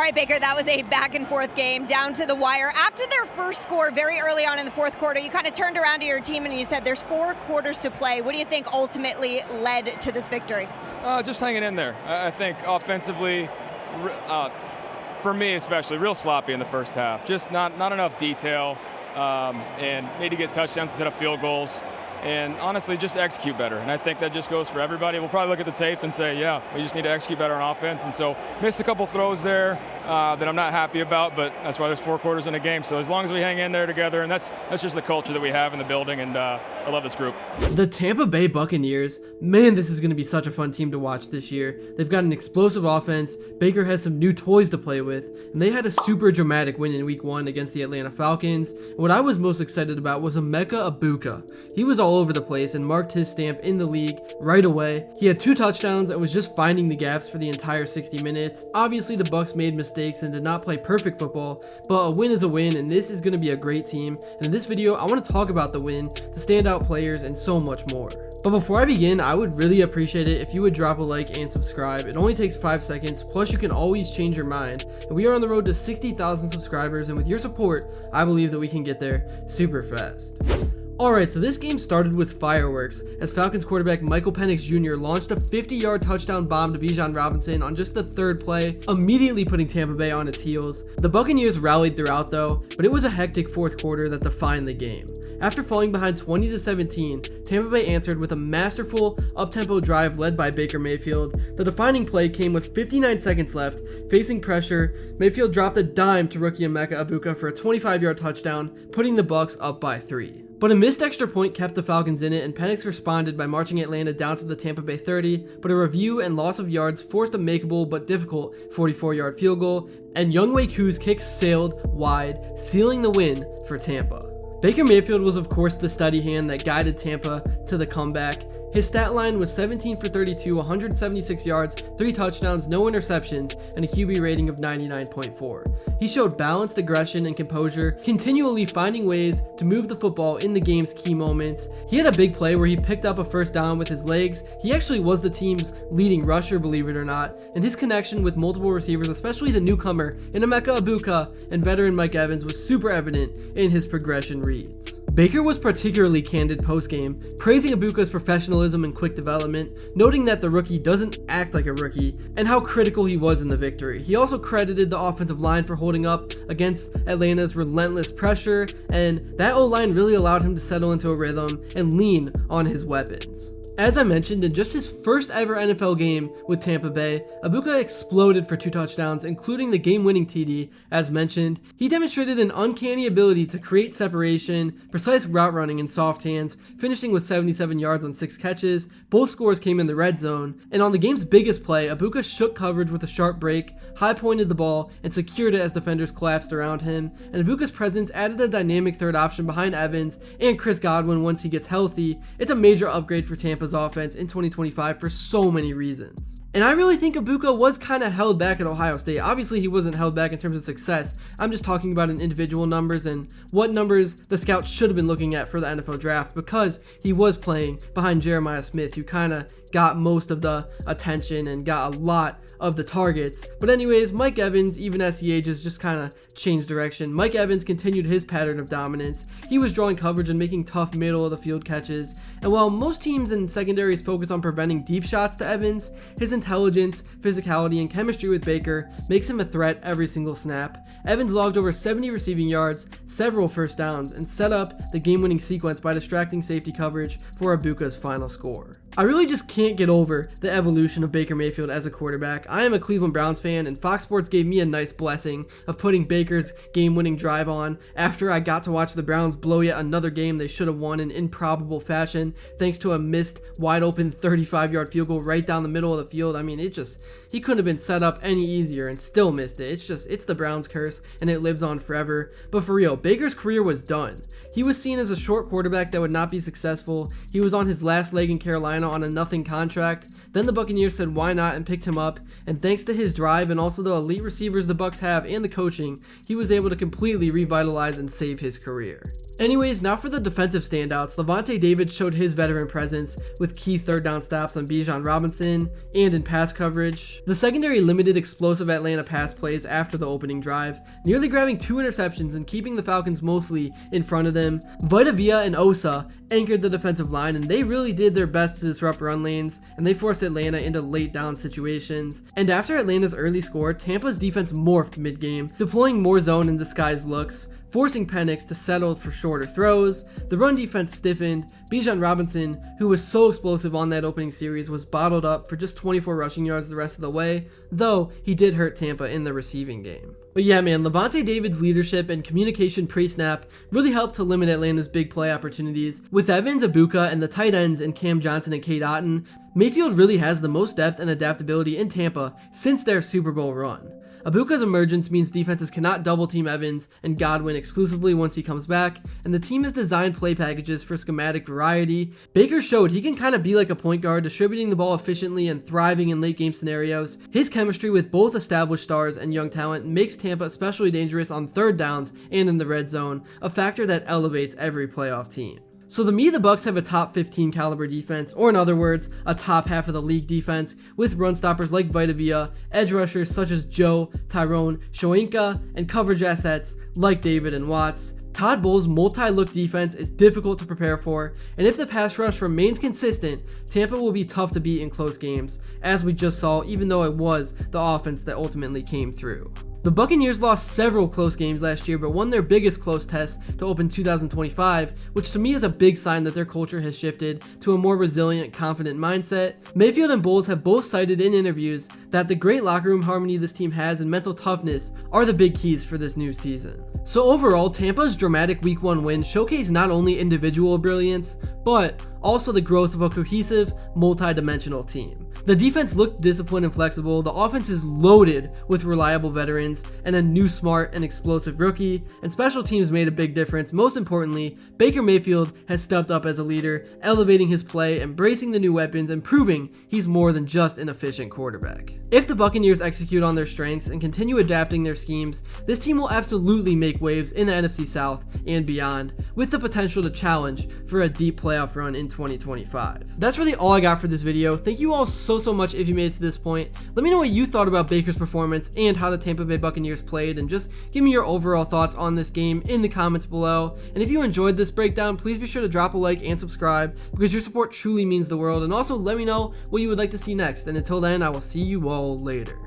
right, Baker, that was a back and forth game down to the wire. After their first score very early on in the fourth quarter, you kind of turned around to your team and you said there's 4 quarters to play. What do you think ultimately led to this victory? Just hanging in there. I think offensively, for me especially, real sloppy in the first half. Just not enough detail, and need to get touchdowns instead of field goals. And honestly, just execute better. And I think that just goes for everybody. We'll probably look at the tape and say, yeah, we just need to execute better on offense. And so missed a couple throws there that I'm not happy about, but that's why there's 4 quarters in a game. So as long as we hang in there together, and that's just the culture that we have in the building, and I love this group. The Tampa Bay Buccaneers, man, this is going to be such a fun team to watch this year. They've got an explosive offense, Baker has some new toys to play with, and they had a super dramatic win in week 1 against the Atlanta Falcons. And what I was most excited about was Emeka Egbuka. He was all over the place and marked his stamp in the league right away. He had 2 touchdowns and was just finding the gaps for the entire 60 minutes. Obviously, the Bucs made mistakes and did not play perfect football, but a win is a win, and this is going to be a great team. And in this video, I want to talk about the win, the standout players, and so much more. But before I begin, I would really appreciate it if you would drop a like and subscribe. It only takes 5 seconds, plus you can always change your mind. And we are on the road to 60,000 subscribers, and with your support, I believe that we can get there super fast. Alright, so this game started with fireworks as Falcons quarterback Michael Penix Jr. launched a 50-yard touchdown bomb to Bijan Robinson on just the 3rd play, immediately putting Tampa Bay on its heels. The Buccaneers rallied throughout though, but it was a hectic 4th quarter that defined the game. After falling behind 20-17, Tampa Bay answered with a masterful up-tempo drive led by Baker Mayfield. The defining play came with 59 seconds left. Facing pressure, Mayfield dropped a dime to rookie Emeka Egbuka for a 25-yard touchdown, putting the Bucs up by 3. But a missed extra point kept the Falcons in it, and Penix responded by marching Atlanta down to the Tampa Bay 30, but a review and loss of yards forced a makeable but difficult 44-yard field goal, and Younghoe Koo's kick sailed wide, sealing the win for Tampa. Baker Mayfield was of course the steady hand that guided Tampa to the comeback. His stat line was 17 for 32, 176 yards, 3 touchdowns, no interceptions, and a QB rating of 99.4. He showed balanced aggression and composure, continually finding ways to move the football in the game's key moments. He had a big play where he picked up a first down with his legs. He actually was the team's leading rusher, believe it or not, and his connection with multiple receivers, especially the newcomer in Emeka Egbuka and veteran Mike Evans, was super evident in his progression reads. Baker was particularly candid post-game, praising Egbuka's professionalism and quick development, noting that the rookie doesn't act like a rookie, and how critical he was in the victory. He also credited the offensive line for holding up against Atlanta's relentless pressure, and that O-line really allowed him to settle into a rhythm and lean on his weapons. As I mentioned, in just his first ever NFL game with Tampa Bay, Egbuka exploded for 2 touchdowns, including the game-winning TD. As mentioned, he demonstrated an uncanny ability to create separation, precise route running, and soft hands, finishing with 77 yards on 6 catches. Both scores came in the red zone, and on the game's biggest play, Egbuka shook coverage with a sharp break, high-pointed the ball, and secured it as defenders collapsed around him. And Egbuka's presence added a dynamic third option behind Evans and Chris Godwin once he gets healthy. It's a major upgrade for Tampa's offense in 2025 for so many reasons. And I really think Egbuka was kind of held back at Ohio State. Obviously, he wasn't held back in terms of success. I'm just talking about in individual numbers and what numbers the scouts should have been looking at for the NFL draft, because he was playing behind Jeremiah Smith, who kind of got most of the attention and got a lot of the targets. But anyways, Mike Evans, even as he ages, just kind of changed direction. Mike Evans continued his pattern of dominance. He was drawing coverage and making tough middle of the field catches. And while most teams and secondaries focus on preventing deep shots to Evans, his intelligence, physicality, and chemistry with Baker makes him a threat every single snap. Evans logged over 70 receiving yards, several first downs, and set up the game-winning sequence by distracting safety coverage for Egbuka's final score. I really just can't get over the evolution of Baker Mayfield as a quarterback. I am a Cleveland Browns fan, and Fox Sports gave me a nice blessing of putting Baker's game-winning drive on after I got to watch the Browns blow yet another game they should have won in improbable fashion, thanks to a missed, wide-open 35-yard field goal right down the middle of the field. I mean, he couldn't have been set up any easier and still missed it. It's the Browns curse, and it lives on forever. But for real, Baker's career was done. He was seen as a short quarterback that would not be successful. He was on his last leg in Carolina on a nothing contract. Then the Buccaneers said why not and picked him up, and thanks to his drive and also the elite receivers the Bucs have and the coaching, he was able to completely revitalize and save his career. Anyways, now for the defensive standouts. Lavonte David showed his veteran presence with key third down stops on Bijan Robinson and in pass coverage. The secondary limited explosive Atlanta pass plays after the opening drive, nearly grabbing 2 interceptions and keeping the Falcons mostly in front of them. Vita Vea and Osa anchored the defensive line, and they really did their best to disrupt run lanes, and they forced Atlanta into late down situations. And after Atlanta's early score, Tampa's defense morphed mid-game, deploying more zone and disguised looks, forcing Penix to settle for shorter throws. The run defense stiffened. Bijan Robinson, who was so explosive on that opening series, was bottled up for just 24 rushing yards the rest of the way, though he did hurt Tampa in the receiving game. But yeah, man, Lavonte David's leadership and communication pre-snap really helped to limit Atlanta's big play opportunities. With Evans, Egbuka, and the tight ends in Cam Johnson and Cade Otton, Mayfield really has the most depth and adaptability in Tampa since their Super Bowl run. Egbuka's emergence means defenses cannot double team Evans and Godwin exclusively once he comes back, and the team has designed play packages for schematic variety. Baker showed he can kind of be like a point guard, distributing the ball efficiently and thriving in late game scenarios. His chemistry with both established stars and young talent makes Tampa especially dangerous on third downs and in the red zone, a factor that elevates every playoff team. So to me, the Bucs have a top 15 caliber defense, or in other words, a top half of the league defense, with run stoppers like Vita Vea, edge rushers such as Joe, Tyrone, Shoyinka, and coverage assets like David and Watts. Todd Bowles' multi-look defense is difficult to prepare for, and if the pass rush remains consistent, Tampa will be tough to beat in close games, as we just saw, even though it was the offense that ultimately came through. The Buccaneers lost several close games last year, but won their biggest close test to open 2025, which to me is a big sign that their culture has shifted to a more resilient, confident mindset. Mayfield and Bowles have both cited in interviews that the great locker room harmony this team has and mental toughness are the big keys for this new season. So overall, Tampa's dramatic Week 1 win showcased not only individual brilliance, but also the growth of a cohesive, multi-dimensional team. The defense looked disciplined and flexible, the offense is loaded with reliable veterans, and a new smart and explosive rookie, and special teams made a big difference. Most importantly, Baker Mayfield has stepped up as a leader, elevating his play, embracing the new weapons, and proving he's more than just an efficient quarterback. If the Buccaneers execute on their strengths and continue adapting their schemes, this team will absolutely make waves in the NFC South and beyond, with the potential to challenge for a deep playoff run in 2025. That's really all I got for this video. Thank you all so much if you made it to this point. Let me know what you thought about Baker's performance and how the Tampa Bay Buccaneers played, and just give me your overall thoughts on this game in the comments below. And if you enjoyed this breakdown, please be sure to drop a like and subscribe, because your support truly means the world. And also let me know what you would like to see next. And until then, I will see you all later.